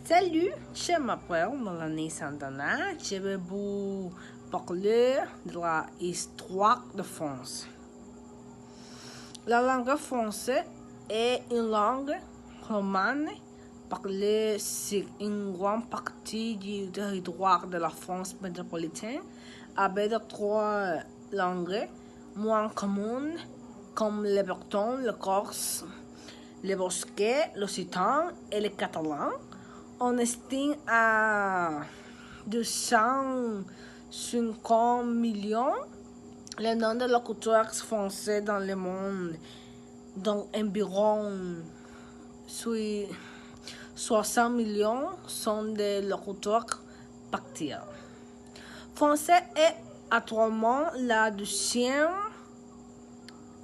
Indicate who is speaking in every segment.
Speaker 1: Salut, je m'appelle Mélanie Santana. Je vais vous parler de l'histoire de France. La langue française est une langue romane parlée sur une grande partie du territoire de la France métropolitaine, avec trois langues moins communes comme le breton, le corse, le bosquet, l'occitan et le catalan. On estime à 250 millions le nombre de locuteurs français dans le monde, dont environ 60 millions sont des locuteurs partiels. Français est actuellement la deuxième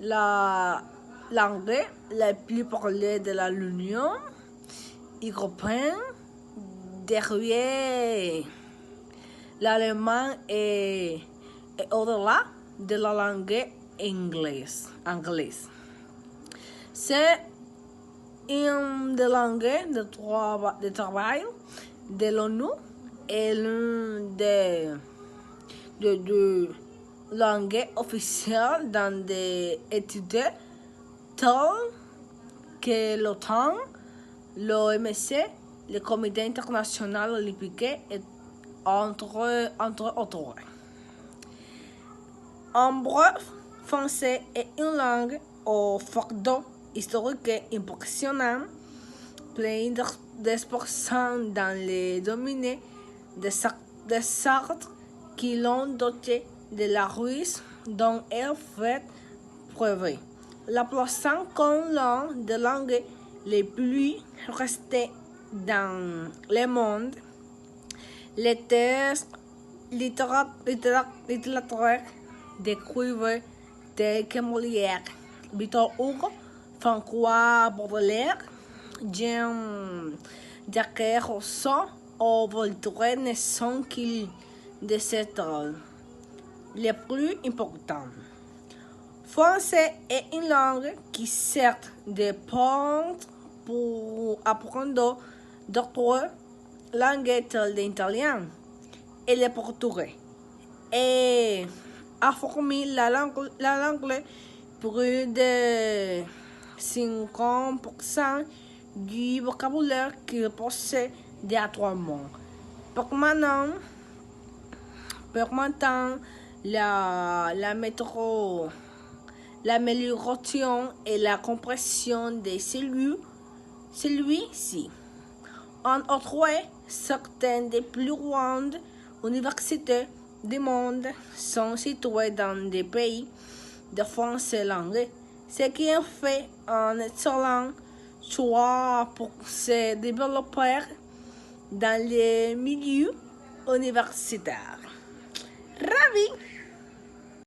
Speaker 1: langue la plus parlée de l'Union européenne, derrière l'allemand et au-delà de la langue anglaise. C'est une des langues de travail de l'ONU et l'une des deux langues officielles dans des études telles que l'OTAN, l'OMC, le Comité international olympique, et entre autres. En bref, français est une langue au fardeau historique impressionnant, plein d'expressions dans les domaines des arts qui l'ont doté de la Russe dont elle fait preuve, la plaçant comme l'une des langues les plus restées dans le monde. Les textes littéraires d'écrivains tels que Molière, Victor Hugo, François Baudelaire, Jean-Jacques Rousseau ou Voltaire ne sont qu'ils de ces rôles les plus importants. Français est une langue qui sert de pont pour apprendre d'autres langues telles l'italien et le portugais, et a formé la langue plus de 50% du vocabulaire qu'il possède actuellement, permettant l'amélioration et la compréhension de celui-ci. En outre, certaines des plus grandes universités du monde sont situées dans des pays de français langue, ce qui en fait un excellent choix pour se développer dans les milieux universitaires. Ravi!